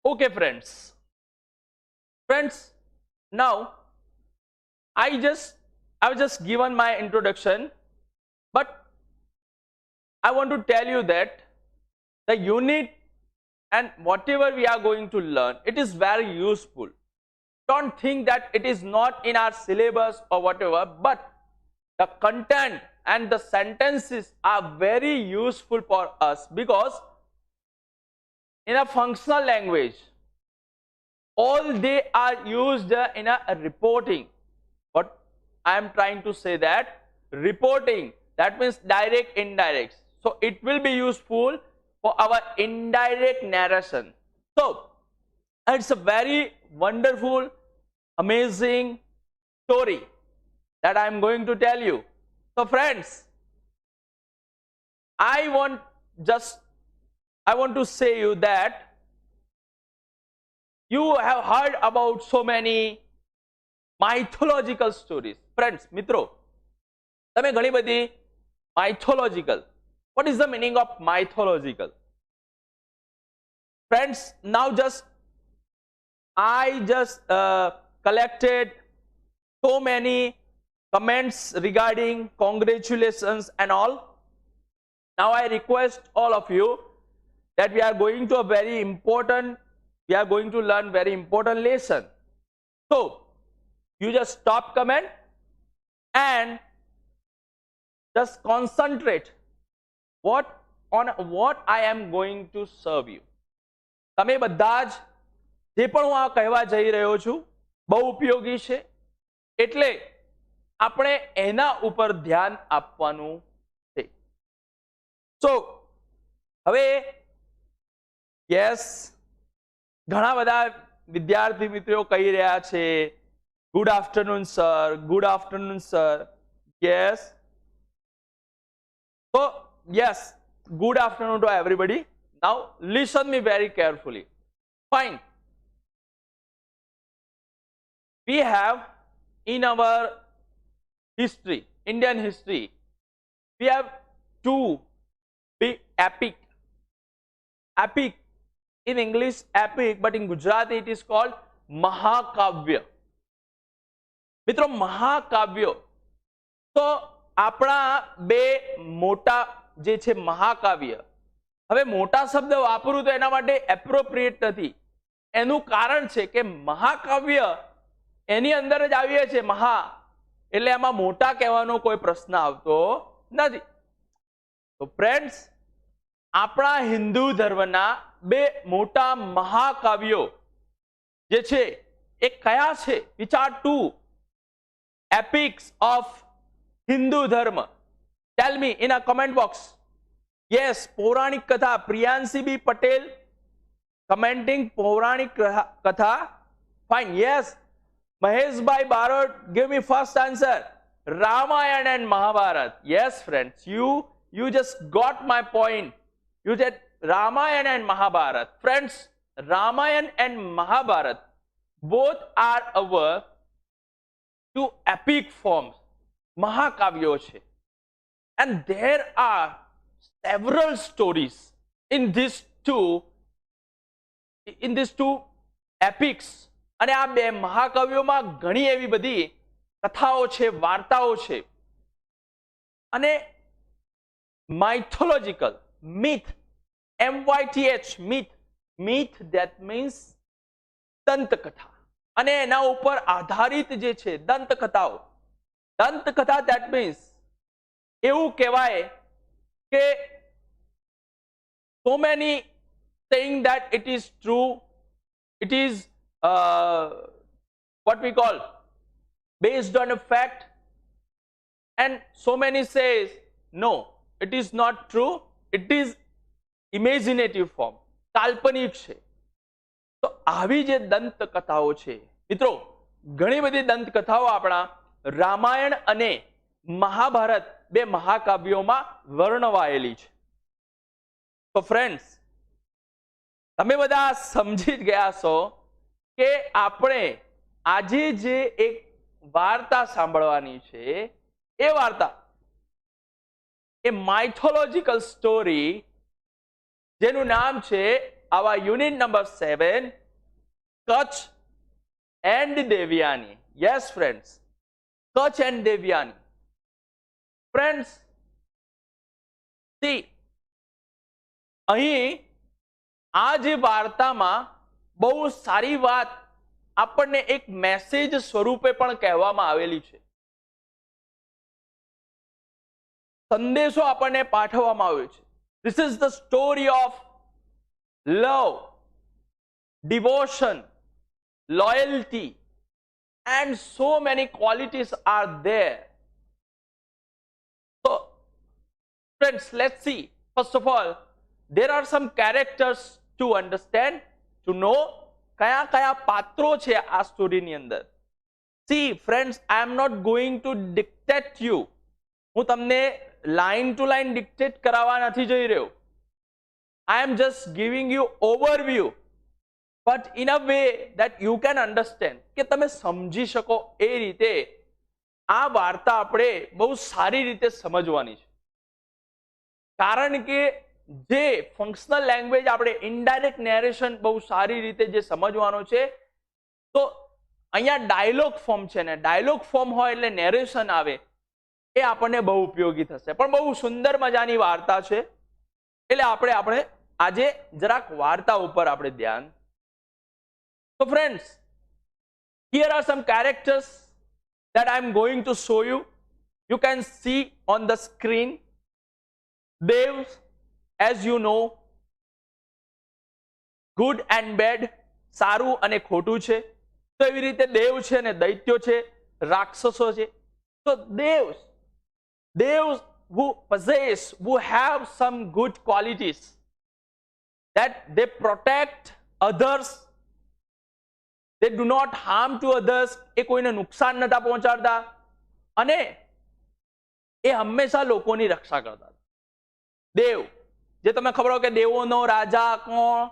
Okay, friends, now I've just given my introduction, but I want to tell you that the unit and whatever we are going to learn, it is very useful. Don't think that it is not in our syllabus or whatever, but the content and the sentences are very useful for us, because in a functional language, all they are used in a reporting. What I am trying to say, that reporting, that means direct, indirect. So it will be useful for our indirect narration. So it's a very wonderful, amazing story that I am going to tell you. So friends, I want to say you that you have heard about so many mythological stories. Friends, મિત્રો, તમે ઘણી બધી mythological. What is the meaning of mythological? Friends, now I just collected so many comments regarding congratulations and all. Now I request all of you that we are going to learn very important lesson. So you just stop comment and just concentrate on what I am going to serve you. તમે બધા જ જે પણ હું આ કહેવા જઈ રહ્યો છું બહુ ઉપયોગી છે, એટલે આપણે એના ઉપર ધ્યાન આપવાનું છે. સો હવે યસ, ઘણા બધા વિદ્યાર્થી મિત્રો કહી રહ્યા છે good afternoon sir, good afternoon sir. Yes, so yes, good afternoon to everybody. Now listen me very carefully. Fine. We have in our history, Indian history, we have two big epic. Epic in English epic, but in Gujarati it is called Mahakavya. મિત્રો, મહાકાવ્યો તો આપણા બે મોટા જે છે મહાકાવ્ય. હવે મોટા શબ્દ વાપરું તો એના માટે એપ્રોપ્રિએટ નથી. એનું કારણ છે કે મહાકાવ્ય એની અંદર જ આવીએ છે મહા, એટલે એમાં મોટા કહેવાનો કોઈ પ્રશ્ન આવતો નથી. તો ફ્રેન્ડ્સ, આપણા હિન્દુ ધર્મના બે મોટા મહાકાવ્યો જે છે એ કયા છે? Which are two epics of Hindu dharma. Tell me in a comment box. Yes, पौराणिक कथा. प्रियांशी बी पटेल commenting पौराणिक कथा. Fine. Yes, Mahesh Bhai Barot, give me first answer. Ramayana and Mahabharata. Yes, friends, you just got my point. You said Ramayana and Mahabharata. Friends, Ramayana and Mahabharata both are our two epic forms, Mahakavyo છે. And there are several stories in these two epics. અને આ બે મહાકાવ્યોમાં ઘણી એવી બધી કથાઓ છે, વાર્તાઓ છે. અને mythological, myth, myth, myth, that means દંતકથા. અને એના ઉપર આધારિત જે છે દંતકથાઓ. દંતકથા that means એવું કહેવાય કે so many saying that it is true, it is what we call based on a fact, and so many says no, it is not true, it is imaginative form, કાલ્પનિક છે. તો આવી જે દંતકથાઓ છે મિત્રો, ઘણી બધી દંતકથાઓ આપણા રામાયણ અને મહાભારત બે મહાકાવ્યોમાં વર્ણવાયેલી છે. તો ફ્રેન્ડ્સ, તમે બધા સમજી જ ગયા છો કે આપણે આજે જે એક વાર્તા સાંભળવાની છે એ વાર્તા એ માઇથોલોજીકલ સ્ટોરી જેનું નામ છે our unit number 7, Kutch and Devyani. Yes, friends, Kutch and Devyani. Friends, see, અહીં આ જે વાર્તામાં બહુ સારી વાત આપણને એક મેસેજ સ્વરૂપે પણ કહેવામાં આવેલી છે. સંદેશો આપણને પાઠવવામાં આવ્યો છે. This is the story of love, devotion, loyalty, and so many qualities are there. So, friends, let's see. First of all, there are some characters to understand, to know કયા કયા પાત્રો છે આ સ્ટોરીની અંદર. See, friends, I am not going to dictate you. હું તમને line to line dictate કરાવવા નથી જઈ રહ્યો. I am just giving you overview, but in a way that you can understand, કે તમે સમજી શકો એ રીતે આ વાર્તા આપણે બહુ સારી રીતે સમજવાની છે. કારણ કે જે ફંક્શનલ લેંગ્વેજ આપણે ઇનડાયરેક્ટ નેરેશન બહુ સારી રીતે જે સમજવાનો છે, તો અહીંયા ડાયલોગ ફોર્મ છે ને, ડાયલોગ ફોર્મ હોય એટલે નેરેશન આવે, એ આપણને બહુ ઉપયોગી થશે. પણ બહુ સુંદર મજાની વાર્તા છે, એટલે આપણે આજે જરાક વાર્તા ઉપર આપણે ધ્યાન. So friends, here are some characters that I am going to show you. You can see on the screen. Dev, as you know, good and bad, સારું અને ખોટું છે. તો એવી રીતે દેવ છે ને દૈત્યો છે, રાક્ષસો છે. So devs who possess, who have some good qualities, that they protect others, they do not harm to others, એ કોઈને નુકસાન નતા પહોંચાડતા અને એ હંમેશા લોકોની રક્ષા કરતા. દેવ, જે તમને ખબર હોય કે દેવોનો રાજા કોણ?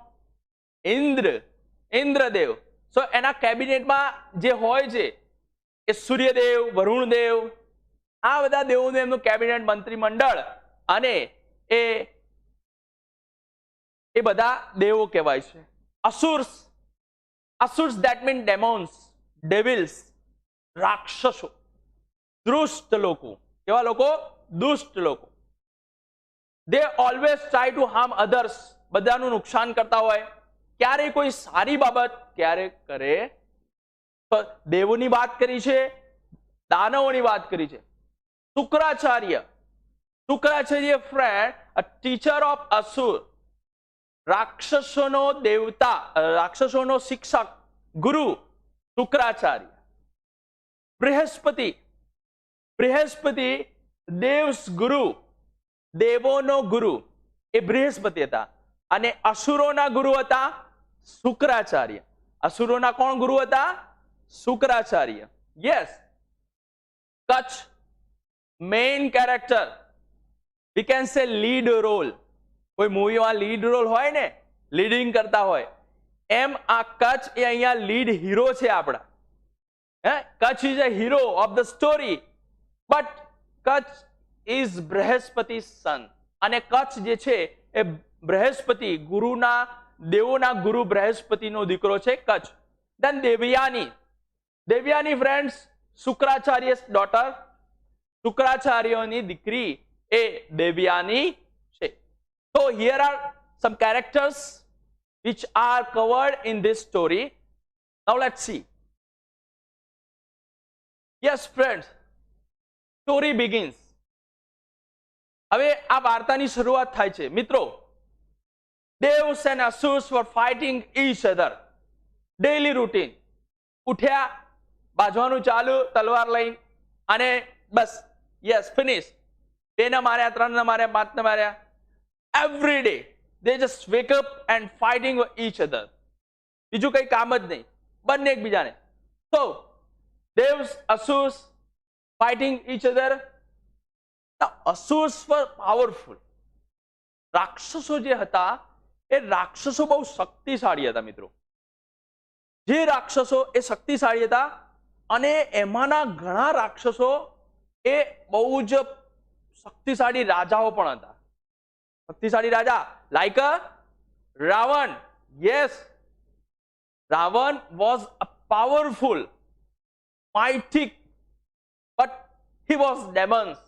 ઇન્દ્રદેવ. સો એના કેબિનેટમાં જે હોય છે એ સૂર્યદેવ, વરુણદેવ, આ બધા દેવોનું એમનું કેબિનેટ મંત્રીમંડળ, અને એ બધા દેવો કહેવાય છે. Asurs, that mean demons, devils, રાક્ષસો, દુષ્ટ લોકો. કેવા લોકો? દુષ્ટ લોકો. They always try to harm others. બધાનું નુકસાન કરતા હોય. ક્યારે કોઈ સારી બાબત ક્યારે કરે. તો દેવોની વાત કરી છે, દાનવોની વાત કરી છે. Shukracharya friend, a teacher of asur, રાક્ષસોનો દેવતા, રાક્ષસોનો શિક્ષક, ગુરુ શુક્રાચાર્ય. બૃહસ્પતિ, દેવ્સ ગુરુ, દેવોનો ગુરુ એ બૃહસ્પતિ હતા, અને અસુરોના ગુરુ હતા શુક્રાચાર્ય. અસુરોના કોણ ગુરુ હતા? Shukracharya. Yes. Kach, main character, we can say lead role. કોઈ મૂવીમાં લીડ રોલ હોય ને, લીડિંગ કરતા હોય, એમ આ કચ્છ એ અહીંયા લીડ હીરો છે આપણા. Kutch is a hero of the story, but Kutch is Brihaspati son. અને કચ્છ જે છે એ બૃહસ્પતિ, ગુરુના, દેવોના ગુરુ બૃહસ્પતિનો દીકરો છે કચ્છ. દેન દેવયાની ફ્રેન્ડ્સ, શુક્રાચાર્ય ડોટર, શુક્રાચાર્યની દીકરી એ દેવયાની છે. So here are some characters which are covered in this story. Now let's see. Yes friends, story begins. હવે આ વાર્તાની શરૂઆત થાય છે. મિત્રો, devs and asurs were fighting each other. Daily routine. ઉઠ્યા, બાજવાનું ચાલુ તલવાર લઈને, અને બસ, yes, finish. 2 ને માર્યા, 3 ને માર્યા, 5 ને માર્યા. Every day they just wake up and fighting with each other. બીજું કઈ કામ જ નહીં, બંને એકબીજાને. So devs, asurs fighting each other. Now asurs were powerful. રાક્ષસો જે હતા એ રાક્ષસો બહુ શક્તિશાળી હતા મિત્રો. જે રાક્ષસો એ શક્તિશાળી હતા, અને એમાંના ઘણા રાક્ષસો એ બહુ જ શક્તિશાળી રાજાઓ પણ હતા. શક્તિશાળી રાજા, like Ravan, yes, Ravan was a powerful, mighty, but he was demons.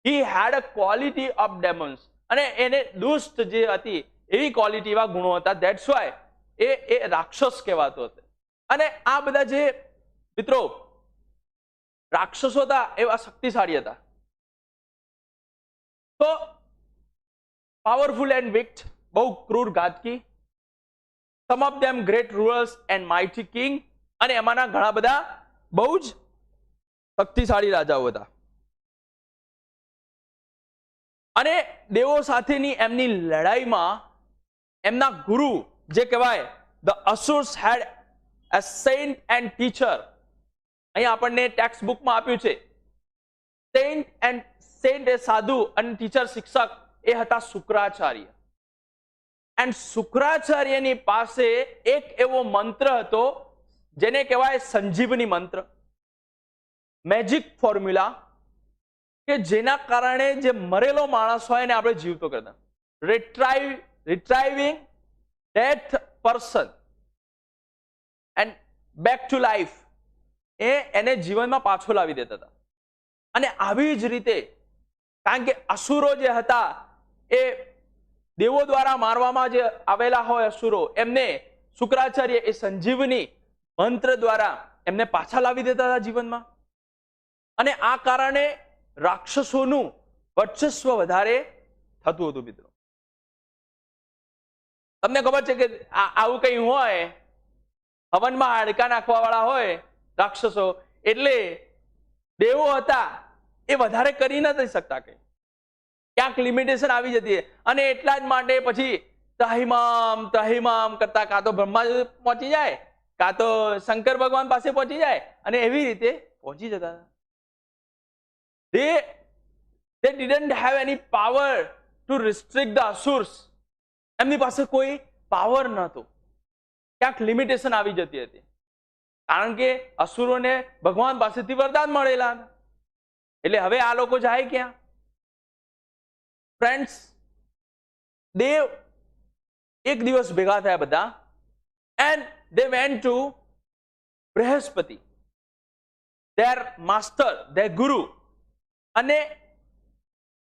He had a quality of demons. અને એને દુષ્ટ જે હતી એવી ક્વોલિટી, એવા ગુણો હતા. ધેટ્સ વાય એ રાક્ષસ કહેવાતો હતો. અને આ બધા જે મિત્રો રાક્ષસો હતા એવા શક્તિશાળી હતા. તો પાવરફુલ એન્ડ વિક્ટ, બહુ ક્રૂર, ઘાતકી. Some of them great rulers and mighty king, અને એમાંના ઘણા બધા બહુ જ શક્તિશાળી રાજાઓ હતા. અને દેવો સાથેની એમની લડાઈમાં એમના ગુરુ જે કહેવાય the asuras had a saint and teacher. અહીં આપણને ટેક્સ્ટ બુકમાં આપ્યું છે સેન્ટ એ સાધુ અને ટીચર શિક્ષક એ હતા શુક્રાચાર્ય. એન્ડ શુક્રાચાર્યની પાસે એક એવો મંત્ર હતો જેને કહેવાય સંજીવની મંત્ર, મેજિક ફોર્મ્યુલા, કે જેના કારણે જે મરેલો માણસ હોય એને આપણે જીવતો કરતા, retrieving death person and back to life, એને જીવનમાં પાછો લાવી દેતા હતા. અને આવી જ રીતે કારણ કે અસુરો જે હતા એ દેવો દ્વારા મારવામાં જે આવેલા હોય અસુરો, એમને શુક્રાચાર્ય એ સંજીવની મંત્ર દ્વારા એમને પાછા લાવી દેતા હતા જીવનમાં. અને આ કારણે રાક્ષસોનું વર્ચસ્વ વધારે થતું હતું. મિત્રો તમને ખબર છે કે આવું કઈ હોય, હવનમાં હાડકા નાખવા વાળા હોય રાક્ષસો, એટલે દેવો હતા એ વધારે કરી નથી શકતા, કઈ ક્યાંક લિમિટેશન આવી જતી. અને એટલા જ માટે પછી ત્રાહિમામ ત્રાહિમામ કરતા કાં તો બ્રહ્માજી પહોંચી જાય, કાં તો શંકર ભગવાન પાસે પહોંચી જાય, અને એવી રીતે પહોંચી જતા. They didn't have any power to restrict the asurs. એમની પાસે કોઈ પાવર નહોતો, ક્યાંક લિમિટેશન આવી જતી હતી. કારણ કે અસુરોને ભગવાન પાસેથી વરદાન મળેલા હતા. એટલે હવે આ લોકો જાય ક્યાં? ફ્રેન્ડ્સ, દેવ એક દિવસ ભેગા થયા બધા, and they went to Brihaspati, their master, their guru. અને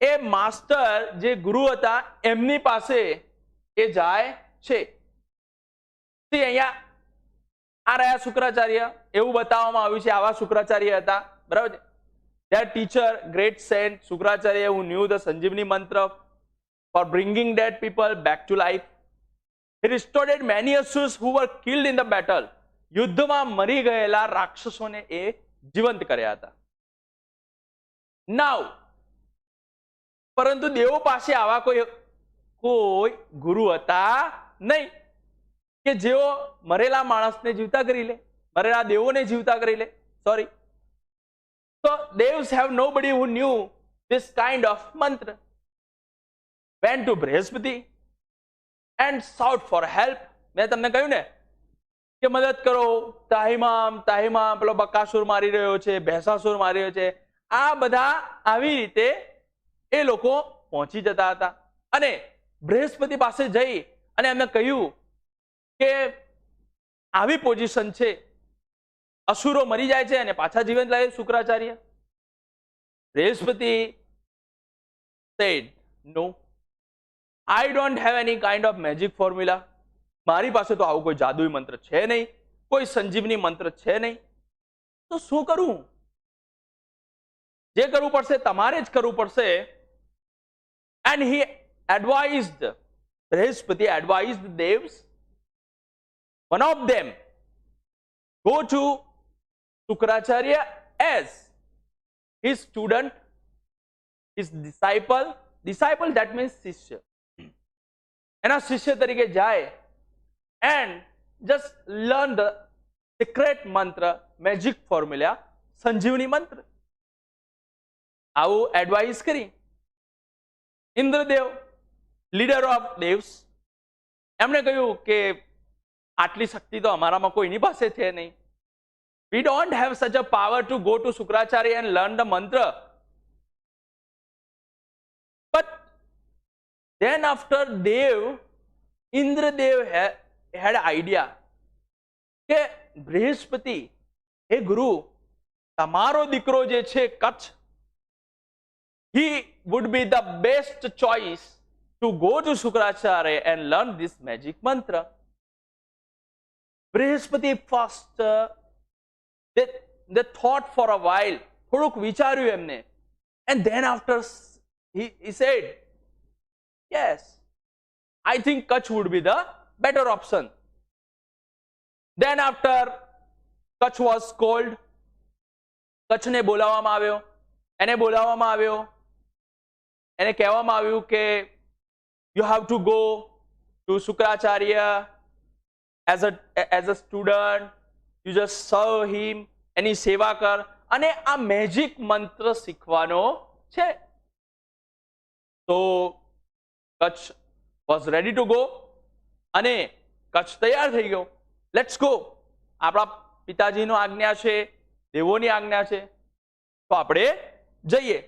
એ માસ્ટર જે ગુરુ હતા એમની પાસે એ જાય છે. અહીંયા આ રહ્યા શુક્રાચાર્ય, એવું બતાવવામાં આવ્યું છે આવા શુક્રાચાર્ય હતા, બરાબર છે. Their teacher, great saint Shukracharya, who knew the Sanjivani mantra for bringing dead people back to life. He restored many asurs who were killed in the battle. યુદ્ધમાં મરી ગયેલા રાક્ષસોને એ જીવંત કર્યા હતા. નાઉ પરંતુ દેવો પાસે આવા કોઈ ગુરુ હતા નહીં કે જેઓ મરેલા માણસને જીવતા કરી લે, મરેલા દેવોને જીવતા કરી લે. Sorry, so devs have nobody who knew this kind of mantra. Went to Brihaspati and sought for help. મેં તમને કહ્યું ને કે મદદ કરો, તાહિમામ તાહિમામ, પેલો બકાસુર મારી રહ્યો છે, ભેંસાસુર મારી રહ્યો છે. આ બધા આવી રીતે એ લોકો પહોંચી જતા હતા. અને બૃહસ્પતિ પાસે જઈ અને એમને કહ્યું કે આવી પોઝિશન છે, અસુરો મરી જાય છે અને પાછા જીવંત લાવે Shukracharya. Brihaspati said, no, I don't have any kind of magic formula. મારી પાસે તો આવું કોઈ જાદુઈ મંત્ર છે નહીં, કોઈ સંજીવની મંત્ર છે નહીં, તો શું કરું? જે કરવું પડશે તમારે જ કરવું પડશે. And he advised, Brihaspati advised the devs, one of them, go to Shukracharya as his student, his disciple. Disciple, that means શિષ્ય. એના શિષ્ય તરીકે જાય and just learn the secret mantra, magic formula, સંજીવની મંત્ર. આવું એડવાઇસ કરી ઇન્દ્રદેવ, લીડર ઓફ દેવ્સ, એમણે કહ્યું કે આટલી શક્તિ તો અમારામાં કોઈની પાસે છે નહીં. We don't have such a power to go to Shukracharya and learn the mantra. But then after Indradev had idea કે બૃહસ્પતિ, હે ગુરુ, તમારો દીકરો જે છે Kutch, he would be the best choice to go to Shukracharya and learn this magic mantra. Brihaspati first they thought for a while, થોડુંક વિચાર્યું એમને, and then after he said, yes, I think Kutch would be the better option. Then after Kutch was called, કચ્છને બોલાવવામાં આવ્યો, એને બોલાવવામાં આવ્યો, એને કહેવામાં આવ્યું કે you have to go to Shukracharya as a student, you just serve him, એની સેવા કર અને આ મેજિક મંત્ર શીખવાનો છે. તો Kutch was ready to go અને કચ્છ તૈયાર થઈ ગયો. Let's go. આપણા પિતાજીનો આજ્ઞા છે, દેવોની આજ્ઞા છે, તો આપણે જઈએ.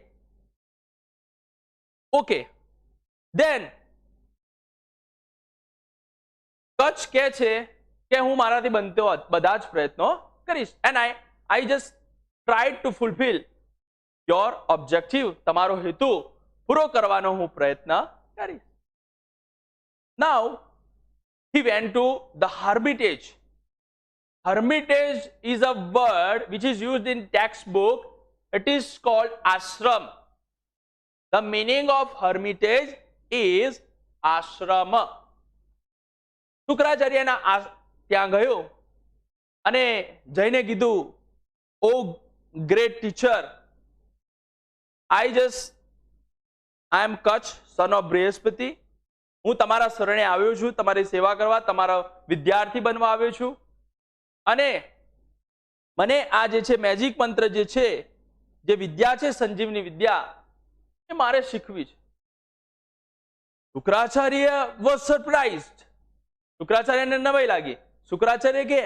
ઓકે, દેન કચ્છ કહે છે કે હું મારાથી બનતો બધા જ પ્રયત્નો કરીશ, and I just tried to fulfil your objective, તમારો હેતુ પૂરો કરવાનો હું પ્રયત્ન કરીશ. નાઉ he went to the hermitage. Hermitage is a word which is used in textbook. It is called ashram. The meaning of hermitage is ashram. શુક્રાચાર્યના ત્યાં ગયો અને જઈને કીધું, O great teacher, I am Kutch, son of Brihaspati. હું તમારા શરણે આવ્યો છું, તમારી સેવા કરવા, તમારા વિદ્યાર્થી બનવા આવ્યો છું, અને મને આ જે છે મેજિક મંત્ર જે છે, જે વિદ્યા છે સંજીવની વિદ્યા, એ મારે શીખવી છે. Shukracharya was surprised. શુક્રાચાર્યને નવાઈ લાગી. શુક્રાચાર્ય કે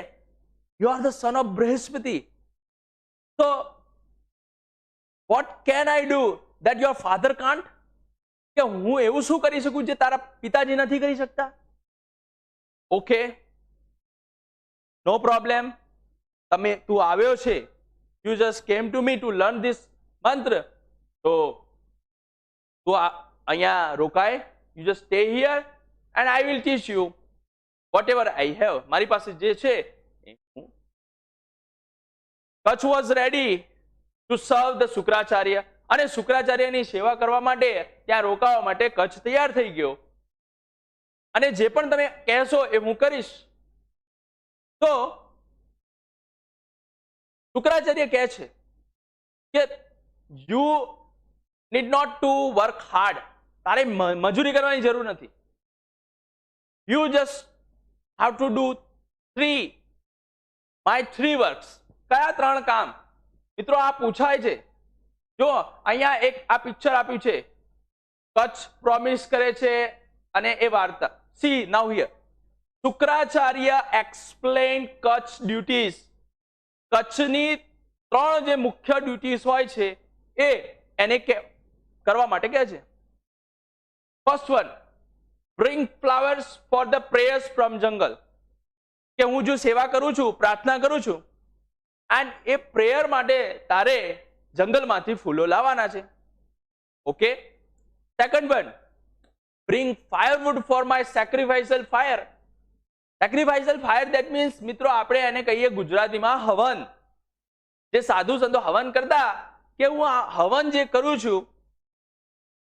you are the son of Brihaspati, so what can I do that your father can't? કે હું એવું શું કરી શકું જે તારા પિતાજી નથી કરી શકતા? ઓકે, નો પ્રોબ્લેમ, તું આવ્યો છે, you just came to me to learn this મંત્ર, તો તું અહીંયા રોકાય, you just stay here and I will teach you what ever I have. મારી પાસે જે છે. કચ્છ વોઝ રેડી ટુ સર્વ ધ શુક્રાચાર્ય, અને શુક્રાચાર્યની સેવા કરવા માટે, ત્યાં રોકાવા માટે કચ્છ તૈયાર થઈ ગયો, અને જે પણ તમે કહેશો એ હું કરીશ. તો શુક્રાચાર્ય કહે છે કે you need not to work hard, તારે મજૂરી કરવાની જરૂર નથી. You just have to do my 3 works. કયા 3 કામ? મિત્રો આ પૂછાય છે. જો અહીંયા એક આ પિક્ચર આપ્યું છે, કચ્છ પ્રોમિસ કરે છે અને એ વાર્તા. C now here, Shukracharya explain Kutch duties. કચ્છની 3 જે મુખ્ય ડ્યુટીઝ હોય છે એ એને કરવા માટે કહે છે. First one, bring flowers for the prayers from જંગલ. કે હું જો સેવા કરું છું, પ્રાર્થના કરું છું, એન્ડ એ પ્રેયર માટે તારે જંગલમાંથી ફૂલો લાવવાના છે. Okay. Second one, bring firewood for my sacrificial fire. Sacrificial fire that means, મિત્રો આપણે એને કહીએ ગુજરાતીમાં હવન. જે સાધુ સંતો હવન કરતા, કે હું આ હવન જે કરું છું,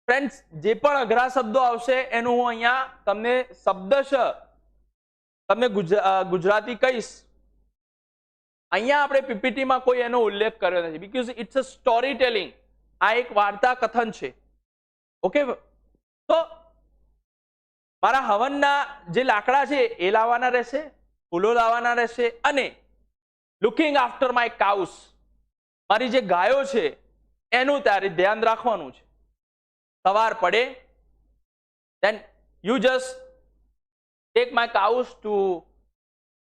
ફ્રેન્ડ્સ જે પણ અઘરા શબ્દો આવશે એનું હું અહીંયા તમને શબ્દશ તમને ગુજરાતી કહીશ. અહીંયા આપણે પીપીટીમાં કોઈ એનો ઉલ્લેખ કર્યો નથી, because it's a story telling. આ એક વાર્તા કથન છે. ઓકે, તો મારા હવનના જે લાકડા છે એ લાવવાના રહેશે, ફૂલો લાવવાના રહેશે, અને લુકિંગ આફ્ટર માય કાઉસ, મારી જે ગાયો છે એનું ત્યારે ધ્યાન રાખવાનું છે. સવાર પડે, then you just take my cows to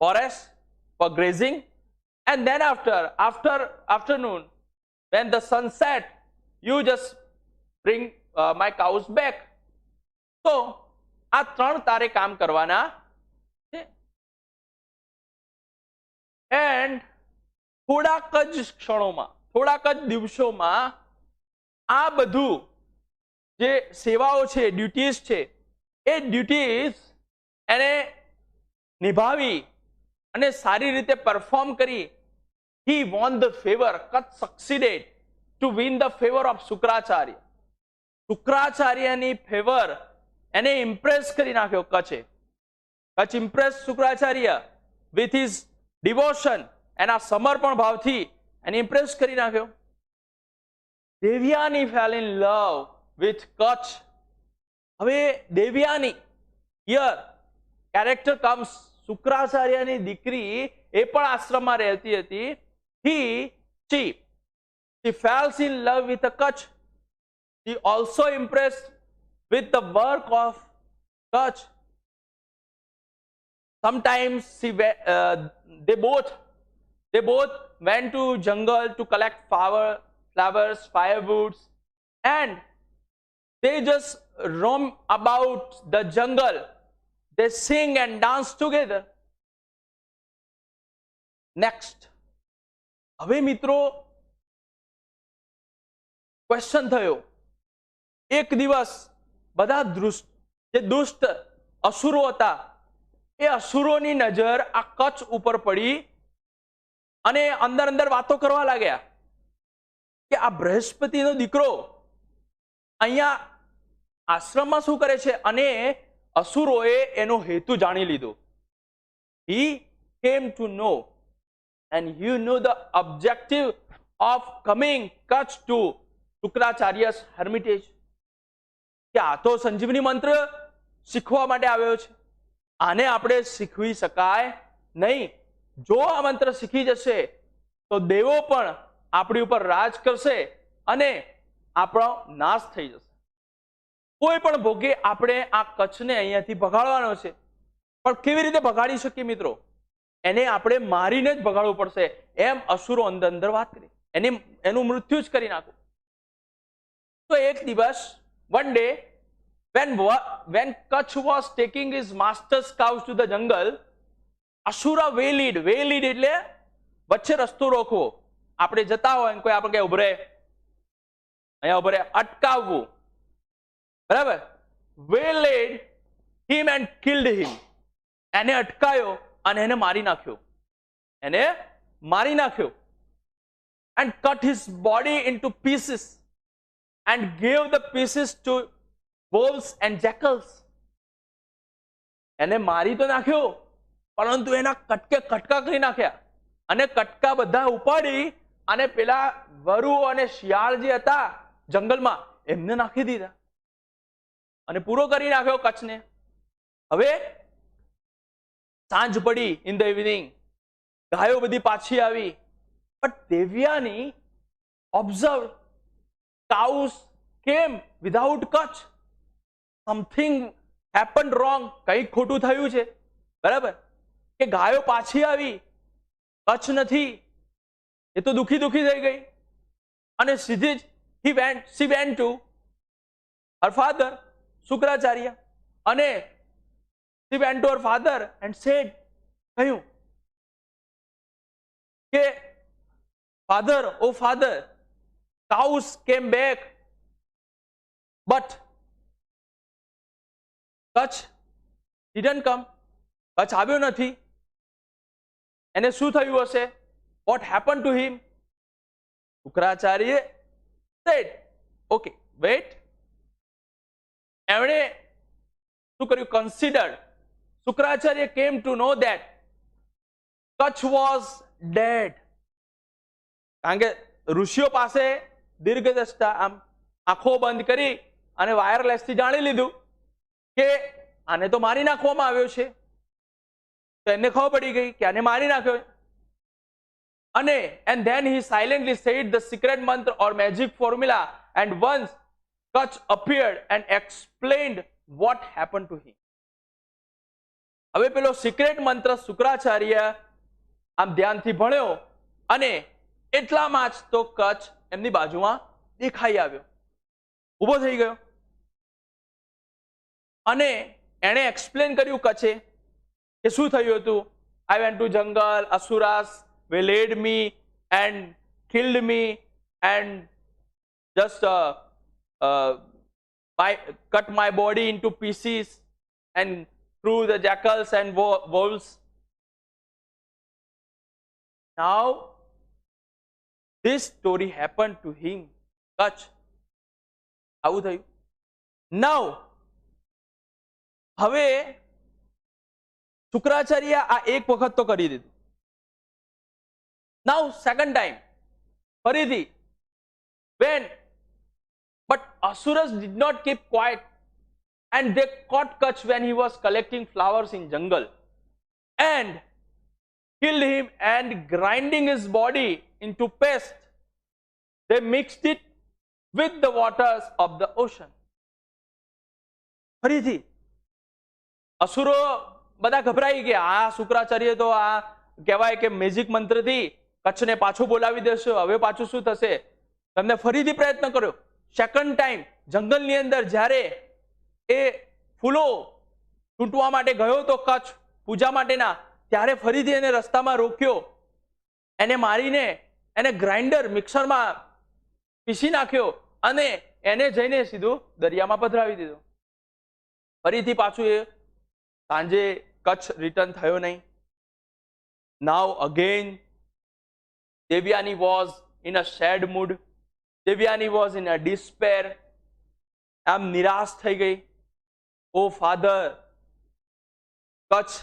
forest for grazing, and then after afternoon when the sun set, you just bring my cows back. તો આ 3 તારે કામ કરવાના છે એન્ડ થોડાક જ ક્ષણોમાં, થોડાક જ દિવસોમાં આ બધું જે સેવાઓ છે, ડ્યુટીઝ છે, એ ડ્યુટીઝ એને નિભાવી અને સારી રીતે પરફોર્મ કરી he won the favor. Kach succeeded to win the favor of Shukracharya. શુક્રાચાર્યની ફેવર એને ઇમ્પ્રેસ કરી નાખ્યો કચ્છે. Kutch impress Shukracharya with his devotion, એના સમર્પણ ભાવથી એને ઇમ્પ્રેસ કરી નાખ્યો. Devyani fell in love with Kutch. હવે દેવયાની હિયર કેરેક્ટર કમ્સ. શુક્રાચાર્યની દીકરી એ પણ આશ્રમમાં રહેતી હતી. She falls in love with a Kutch. She also impressed with the work of Kutch. Sometimes they both went to jungle to collect flowers, firewoods, and they just roam about the jungle. They sing and dance together. Next. હવે મિત્રો question થયો, એક દિવસ બધા જે દુષ્ટ અસુરો હતા એ અસુરોની નજર આ કચ્છ ઉપર પડી અને અંદર અંદર વાતો કરવા લાગ્યા કે આ બૃહસ્પતિનો દીકરો અહીંયા આશ્રમમાં શું કરે છે, અને અસુરોએ એનો હેતુ જાણી લીધો. He came to know and you know the objective of coming Kutch to Shukracharya's hermitage. કે આ તો સંજીવની મંત્ર શીખવા માટે આવ્યો છે, આને આપણે શીખવી શકાય નહીં. જો આ મંત્ર શીખી જશે તો દેવો પણ આપણી ઉપર રાજ કરશે અને આપણો નાશ થઈ જશે. કોઈ પણ ભોગે આપણે આ કચ્છને અહીંયાથી ભગાડવાનો છે, પણ કેવી રીતે ભગાડી શકીએ મિત્રો? એને આપણે મારીને જ ભગાડવું પડશે. એમ અસુરો અંદર અંદર વાત કરી, એનું મૃત્યુ જ કરી નાખવું. તો એક દિવસ, one day, when Kutch was taking his master's cows to the jungle, Asura waylaid એટલે વચ્ચે રસ્તો રોકવો. આપણે જતા હોય કોઈ આપણે કે ઉભરે, અહીંયા ઉભરે, અટકાવવું, બરાબર? waylaid him and killed him. એને અટકાયો અને એને મારી નાખ્યો. And cut his body into pieces and gave the pieces to wolves and jackals. એને મારી તો નાખ્યો, પરંતુ એના કટકા કરી નાખ્યા અને કટકા બધા ઉપાડી અને પેલા વરુ અને શિયાળ જે હતા જંગલમાં એમને નાખી દીધા અને પૂરો કરી નાખ્યો કચ્છને. હવે સાંજ પડી, ઇન ધ ઇવનિંગ, ગાયો બધી પાછી આવી. But Devyani observe cows came without Kutch. Something happened wrong. કંઈક ખોટું થયું છે, બરાબર? કે ગાયો પાછી આવી, કચ્છ નથી. એ તો દુખી થઈ ગઈ અને સીધી જ she went to her father Shukracharya અને she went to her father and said, કહ્યું કે father, oh father, cows came back, but Kutch didn't come. Kutch આવ્યો નથી. એને શું થયું હશે? What happened to him? Shukracharya said, okay, wait. એમણે શું કર્યું? Considered. Shukracharya came to know that Kutch was dead. કારણ કે ઋષિઓ પાસે દીર્ઘદ્રષ્ટા, આમ આંખો બંધ કરી અને વાયરલેસથી જાણી લીધું કે આને તો મારી નાખવામાં આવ્યો છે. તો એને ખબર પડી ગઈ કે આને મારી નાખ્યો. અને and then he silently said the secret mantra or magic formula, and once Kutch appeared and explained what happened to him. હવે પેલો સિક્રેટ મંત્ર શુક્રાચાર્ય આમ ધ્યાનથી ભણ્યો અને એટલામાં જ તો કચ્છ એમની બાજુમાં દેખાઈ આવ્યો, ઊભો થઈ ગયો. અને એણે એક્સપ્લેન કર્યું કચ્છે કે શું થયું હતું. I went to jungle, asuras waylaid me and killed me and just cut my body into pieces and threw the jackals and wolves. Now this story happened to him, Kutch. આવું થયું. Now હવે શુક્રાચાર્ય આ એક વખત તો કરી દીધું. Now second time ફરીથી when but asuras did not keep quiet and they caught Kutch when he was collecting flowers in jungle and killed him and grinding his body into paste they mixed it with the waters of the ocean. ફરીથી અસુરો બધા ગભરાઈ ગયા. આ શુક્રાચાર્ય તો આ કહેવાય કે magic મંત્રથી કચ્છને પાછું બોલાવી દેશે. હવે પાછું શું થશે? તમને ફરીથી પ્રયત્ન કર્યો. સેકન્ડ ટાઈમ જંગલની અંદર જ્યારે એ ફૂલો તૂટવા માટે ગયો તો કચ્છ પૂજા માટેના, ત્યારે ફરીથી એને રસ્તામાં રોક્યો, એને મારીને એને ગ્રાઇન્ડર મિક્સરમાં પીસી નાખ્યો અને એને જઈને સીધું દરિયામાં પધરાવી દીધો. ફરીથી પાછું એ સાંજે કચ્છ રિટર્ન થયો નહીં. Now again Devyani was in a sad mood. Devyani was in a despair. આમ નિરાશ થઈ ગઈ. O father, Kutch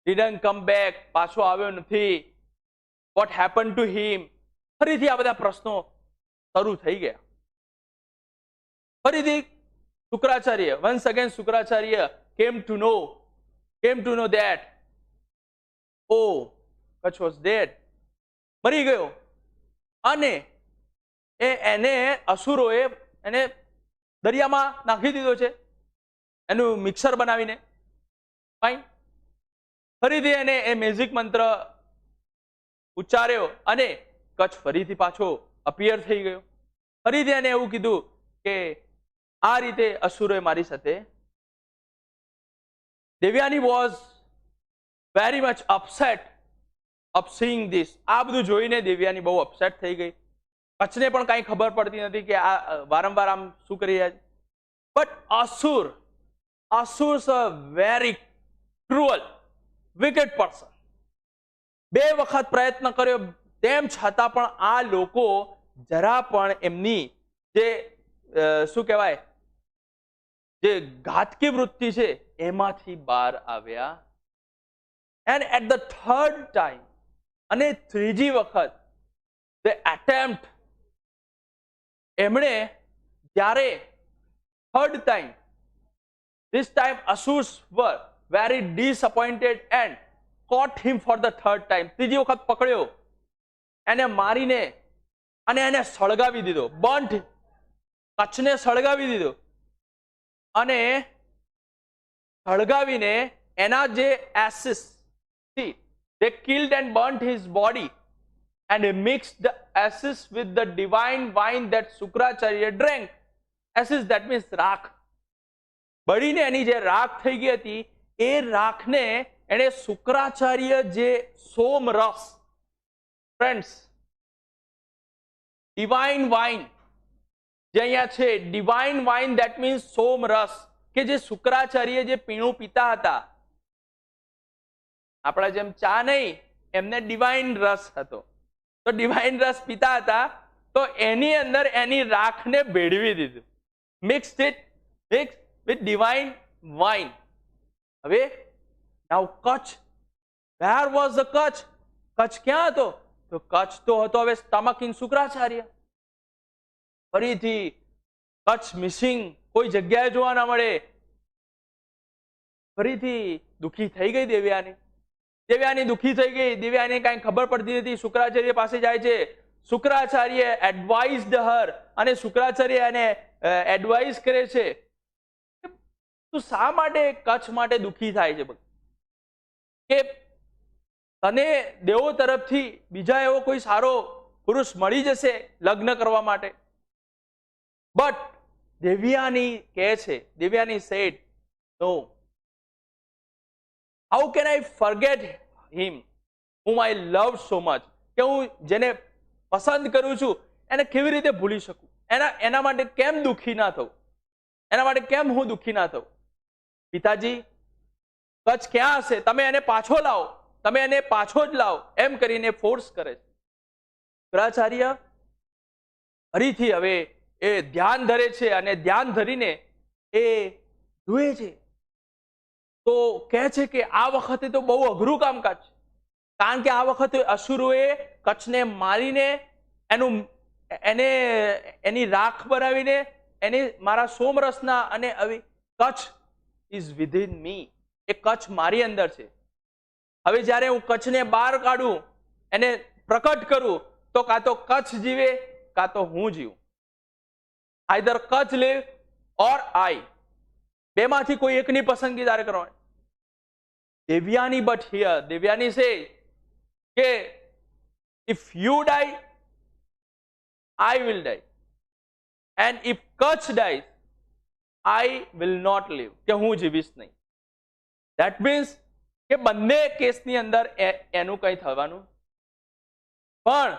didn't come back, પાછો આવ્યો નથી. What happen to him? ફરીથી આ બધા પ્રશ્નો શરૂ થઈ ગયા. ફરીથી Shukracharya, once again Shukracharya came to know that oh Kutch was dead, મરી ગયો. અને એને અસુરોએ એને દરિયામાં નાખી દીધો છે એનું મિક્સર બનાવીને. ફાઇન. ફરીથી એને એ મેજિક મંત્ર ઉચ્ચાર્યો અને કચ્છ ફરીથી પાછો અપિયર થઈ ગયો. ફરીથી એને એવું કીધું કે આ રીતે અસુરોએ મારી સાથે. Devyani was very much upset of seeing this. આ બધું જોઈને દેવયાની બહુ અપસેટ થઈ ગઈ. કચ્છને પણ કાંઈ ખબર પડતી નથી કે આ વારંવાર આમ શું કરી રહ્યા છે. But asuras a very cruel wicked person. બે વખત પ્રયત્ન કર્યો તેમ છતાં પણ આ લોકો જરા પણ એમની જે શું કહેવાય જે ઘાતકી વૃત્તિ છે એમાંથી બહાર આવ્યા. And at the third time, અને ત્રીજી વખત the attempt, એમણે જ્યારે third time, this time Asurs were very disappointed and caught him for the third time. ત્રીજી વખત પકડ્યો, એને મારીને અને એને સળગાવી દીધો. બર્ન્ટ, કચ્છને સળગાવી દીધો. અને સળગાવીને એના જે ashes, they killed and burnt his body and mixed the ashes with the divine wine that Shukracharya drank. Ashes, that means રાખ. બળીને એની જે રાખ થઈ ગઈ હતી એ રાખને એને શુક્રાચાર્ય જે સોમરસ, ફ્રેન્ડ્સ, ડિવાઇન વાઇન જે અહીંયા છે, ડિવાઇન વાઇન દેટ મીન્સ સોમરસ, કે જે શુક્રાચાર્ય જે પીણું પીતા હતા, આપણા જેમ ચા નહીં, એમને ડિવાઇન રસ હતો, તો ડિવાઇન રસ પીતા હતા, તો એની અંદર એની રાખને ભેળવી દીધું, મિક્સ્ડ with divine wine. હવે now Kutch, where was the Kutch? Kutch ક્યાં હતો? તો કચ્છ તો હતો હવે સ્ટમક ઇન શુક્રાચાર્ય. ફરીથી કચ્છ મિસિંગ, કોઈ જગ્યાએ જોવા ના મળે. ફરીથી દુઃખી થઈ ગઈ દેવયાની. દેવયાની દુઃખી થઈ ગઈ. દેવયાની કાંઈ ખબર પડતી નથી. શુક્રાચાર્ય પાસે જાય છે. શુક્રાચાર્ય એડવાઇઝડ હર, અને શુક્રાચાર્ય એને એડવાઇઝ કરે છે તું શા માટે કચ્છ માટે દુઃખી થાય છે? કે તને દેવો તરફથી બીજા એવો કોઈ સારો પુરુષ મળી જશે લગ્ન કરવા માટે. બટ દેવયાની કહે છે, Devayani said No. How can I forget him whom I love so much? કે હું જેને પસંદ કરું છું એને કેવી રીતે ભૂલી શકું? એના માટે કેમ દુઃખી ના થવું? એના માટે કેમ હું દુઃખી ના થવું? પિતાજી, કચ્છ ક્યાં હશે? તમે એને પાછો લાવો, તમે એને પાછો જ લાવો, એમ કરીને ફોર્સ કરે છે. શુક્રાચાર્ય ફરીથી હવે એ ધ્યાન ધરે છે અને ધ્યાન ધરીને એ જુએ છે તો કહે છે કે આ વખતે તો બહુ અઘરું કામકાજ છે, કારણ કે આ વખતે અસુરોએ કચ્છને મારીને એની રાખ બનાવીને એને મારા સોમરસના અને હવે કચ્છ ઇઝ વિધિન મી, એ કચ્છ મારી અંદર છે. હવે જ્યારે હું કચ્છને બહાર કાઢું, એને પ્રકટ કરું, તો કાં તો કચ્છ જીવે કાં તો હું જીવું. Either Kutch live or I. બેમાંથી કોઈ એકની પસંદગી તારે કરવાની. Devyani but here Devyani say કે if you die I will die and if Kutch dies I will not live, કે હું જીવીશ નહીં. That means કે બંને કેસની અંદર એનું કંઈ થવાનું. પણ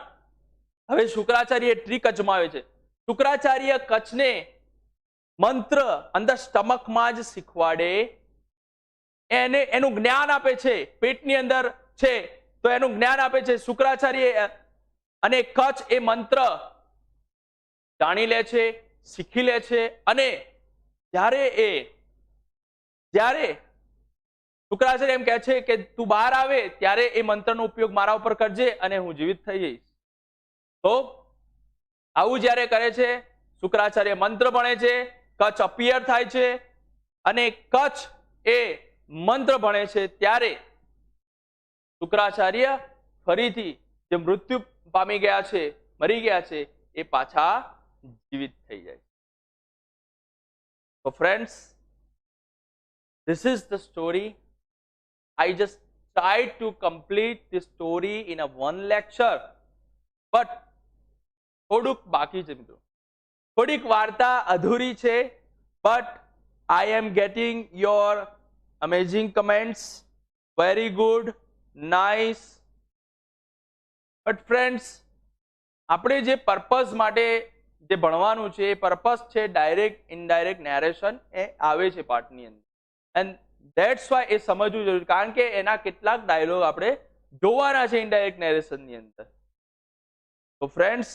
હવે શુક્રાચાર્ય ટ્રીક અજમાવે છે. શુક્રાચાર્ય કચ્છને મંત્ર અંદર સ્ટમકમાં જ શીખવાડે, એનું જ્ઞાન આપે છે. પેટની અંદર છે તો એનું જ્ઞાન આપે છે શુક્રાચાર્ય, અને કચ્છ એ મંત્ર જાણી લે છે, શીખી લે છે. અને જ્યારે શુક્રાચાર્ય એમ કહે છે કે તું બહાર આવે ત્યારે એ મંત્રનો ઉપયોગ મારા ઉપર કરજે અને હું જીવિત થઈ જઈશ. તો આવું જ્યારે કરે છે શુક્રાચાર્ય, મંત્ર ભણે છે, કચ્છ અપિયર થાય છે અને કચ્છ એ મંત્ર ભણે છે, ત્યારે શુક્રાચાર્ય ફરીથી જે મૃત્યુ પામી ગયા છે, મરી ગયા છે, એ પાછા જીવિત થઈ જાય. So friends, this is the story. I just tried to complete this story in a one lecture, but થોડુંક બાકી છે મિત્રો, થોડીક વાર્તા અધૂરી છે. but I am getting your amazing comments, very good, nice. but friends, આપણે જે પર્પઝ માટે જે ભણવાનું છે એ પર્પઝ છે ડાયરેક્ટ ઇનડાયરેક્ટ નેરેશન, એ આવે છે પાઠની અંદર, એન્ડ ધેટ્સ વાય એ સમજવું જરૂરી, કારણ કે એના કેટલાક ડાયલોગ આપણે જોવાના છે ઇનડાયરેક્ટ નેરેશનની અંદર. તો friends,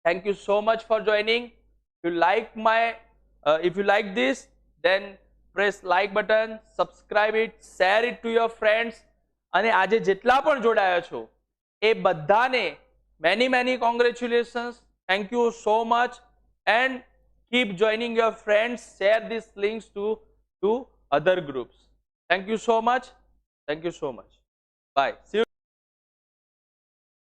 thank you so much for joining. If you like this, then press like button, subscribe it, share it to your friends. અને આજે જેટલા પણ જોડાયા છો એ બધાને many congratulations. Thank you so much, and keep joining your friends. Share these links to other groups. Thank you so much. Thank you so much. Bye. See you.